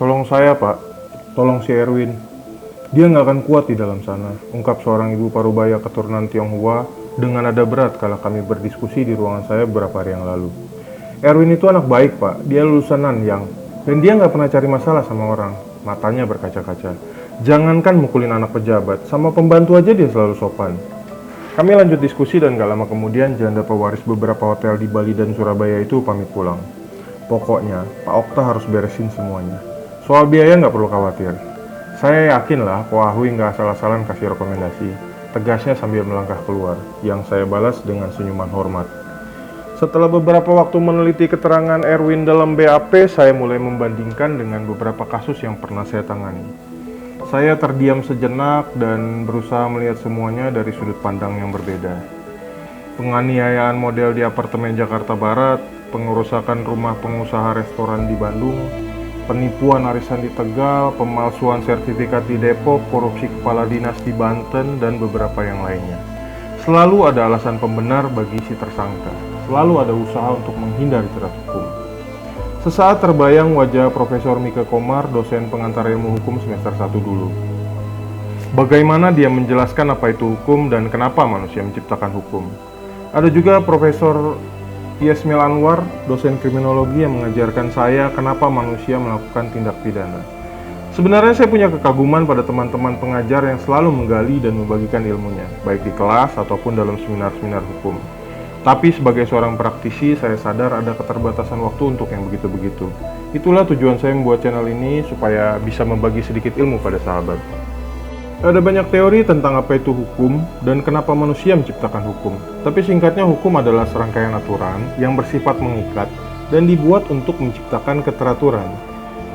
Tolong saya, Pak. Tolong si Erwin. Dia nggak akan kuat di dalam sana, ungkap seorang ibu parubaya keturunan Tionghoa dengan nada berat kala kami berdiskusi di ruangan saya beberapa hari yang lalu. Erwin itu anak baik, Pak. Dia lulusan Nanyang. Dan dia nggak pernah cari masalah sama orang. Matanya berkaca-kaca. Jangankan mukulin anak pejabat, sama pembantu aja dia selalu sopan. Kami lanjut diskusi dan gak lama kemudian janda pewaris beberapa hotel di Bali dan Surabaya itu pamit pulang. Pokoknya, Pak Okta harus beresin semuanya. Soal biaya nggak perlu khawatir. Saya yakinlah Ko Ahui nggak asal-asalan kasih rekomendasi, tegasnya sambil melangkah keluar, yang saya balas dengan senyuman hormat. Setelah beberapa waktu meneliti keterangan Erwin dalam BAP, saya mulai membandingkan dengan beberapa kasus yang pernah saya tangani. Saya terdiam sejenak dan berusaha melihat semuanya dari sudut pandang yang berbeda. Penganiayaan model di apartemen Jakarta Barat, pengerusakan rumah pengusaha restoran di Bandung, penipuan arisan di Tegal, pemalsuan sertifikat di Depok, korupsi kepala dinas di Banten, dan beberapa yang lainnya. Selalu ada alasan pembenar bagi si tersangka. Selalu ada usaha untuk menghindari jerat hukum. Sesaat terbayang wajah Profesor Mika Komar, dosen pengantar ilmu hukum semester 1 dulu. Bagaimana dia menjelaskan apa itu hukum dan kenapa manusia menciptakan hukum. Ada juga Profesor Yasmil Anwar, dosen kriminologi yang mengajarkan saya kenapa manusia melakukan tindak pidana. Sebenarnya saya punya kekaguman pada teman-teman pengajar yang selalu menggali dan membagikan ilmunya, baik di kelas ataupun dalam seminar-seminar hukum. Tapi sebagai seorang praktisi, saya sadar ada keterbatasan waktu untuk yang begitu-begitu. Itulah tujuan saya membuat channel ini, supaya bisa membagi sedikit ilmu pada sahabat. Ada banyak teori tentang apa itu hukum dan kenapa manusia menciptakan hukum. Tapi singkatnya, hukum adalah serangkaian aturan yang bersifat mengikat dan dibuat untuk menciptakan keteraturan.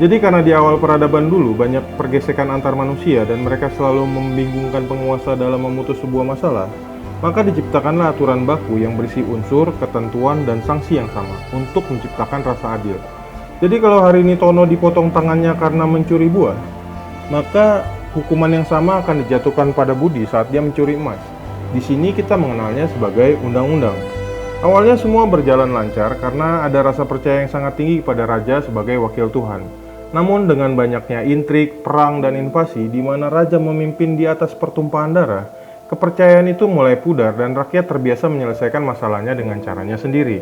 Jadi karena di awal peradaban dulu banyak pergesekan antar manusia dan mereka selalu membingungkan penguasa dalam memutus sebuah masalah, maka diciptakanlah aturan baku yang berisi unsur, ketentuan, dan sanksi yang sama untuk menciptakan rasa adil. Jadi kalau hari ini Tono dipotong tangannya karena mencuri buah, maka hukuman yang sama akan dijatuhkan pada Budi saat dia mencuri emas. Di sini kita mengenalnya sebagai undang-undang. Awalnya semua berjalan lancar karena ada rasa percaya yang sangat tinggi kepada raja sebagai wakil Tuhan. Namun dengan banyaknya intrik, perang, dan invasi di mana raja memimpin di atas pertumpahan darah, kepercayaan itu mulai pudar dan rakyat terbiasa menyelesaikan masalahnya dengan caranya sendiri.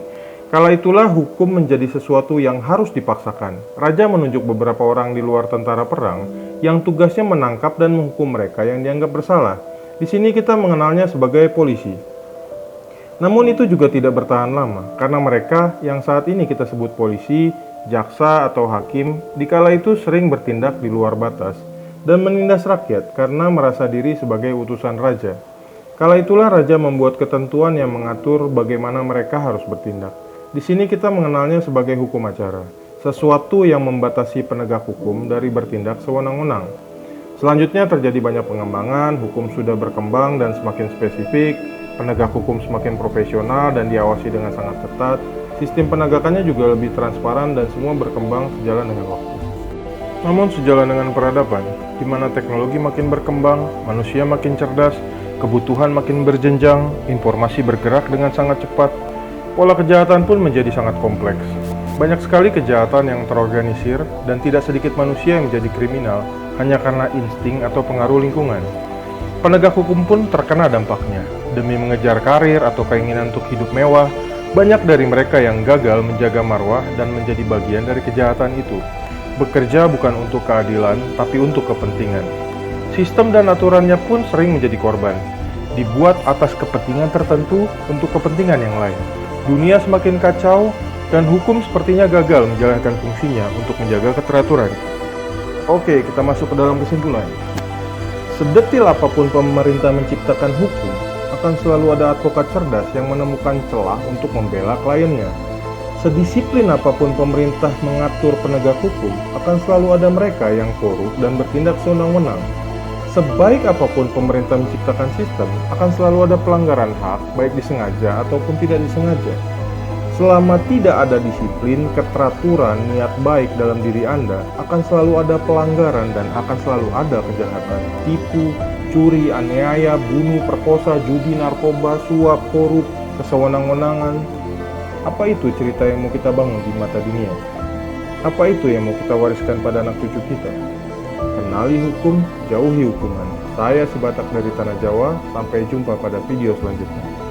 Kala itulah hukum menjadi sesuatu yang harus dipaksakan. Raja menunjuk beberapa orang di luar tentara perang yang tugasnya menangkap dan menghukum mereka yang dianggap bersalah. Di sini kita mengenalnya sebagai polisi. Namun itu juga tidak bertahan lama, karena mereka yang saat ini kita sebut polisi, jaksa atau hakim, dikala itu sering bertindak di luar batas dan menindas rakyat karena merasa diri sebagai utusan raja. Kala itulah raja membuat ketentuan yang mengatur bagaimana mereka harus bertindak. Di sini kita mengenalnya sebagai hukum acara, sesuatu yang membatasi penegak hukum dari bertindak sewenang-wenang. Selanjutnya terjadi banyak pengembangan, hukum sudah berkembang dan semakin spesifik, penegak hukum semakin profesional dan diawasi dengan sangat ketat, sistem penegakannya juga lebih transparan dan semua berkembang sejalan dengan waktu. Namun sejalan dengan peradaban, di mana teknologi makin berkembang, manusia makin cerdas, kebutuhan makin berjenjang, informasi bergerak dengan sangat cepat, pola kejahatan pun menjadi sangat kompleks. Banyak sekali kejahatan yang terorganisir dan tidak sedikit manusia yang menjadi kriminal hanya karena insting atau pengaruh lingkungan. Penegak hukum pun terkena dampaknya. Demi mengejar karir atau keinginan untuk hidup mewah, banyak dari mereka yang gagal menjaga marwah dan menjadi bagian dari kejahatan itu. Bekerja bukan untuk keadilan, tapi untuk kepentingan. Sistem dan aturannya pun sering menjadi korban. Dibuat atas kepentingan tertentu untuk kepentingan yang lain. Dunia semakin kacau, dan hukum sepertinya gagal menjalankan fungsinya untuk menjaga keteraturan. Oke, kita masuk ke dalam kesimpulan. Sedetil apapun pemerintah menciptakan hukum, akan selalu ada advokat cerdas yang menemukan celah untuk membela kliennya. Sedisiplin apapun pemerintah mengatur penegak hukum, akan selalu ada mereka yang korup dan bertindak sewenang-wenang. Sebaik apapun pemerintah menciptakan sistem, akan selalu ada pelanggaran hak, baik disengaja ataupun tidak disengaja. Selama tidak ada disiplin, keteraturan, niat baik dalam diri Anda, akan selalu ada pelanggaran dan akan selalu ada kejahatan. Tipu, curi, aniaya, bunuh, perkosa, judi, narkoba, suap, korup, kesewenang-wenangan. Apa itu cerita yang mau kita bangun di mata dunia? Apa itu yang mau kita wariskan pada anak cucu kita? Kenali hukum, jauhi hukuman. Saya si Batak dari Tanah Jawa, sampai jumpa pada video selanjutnya.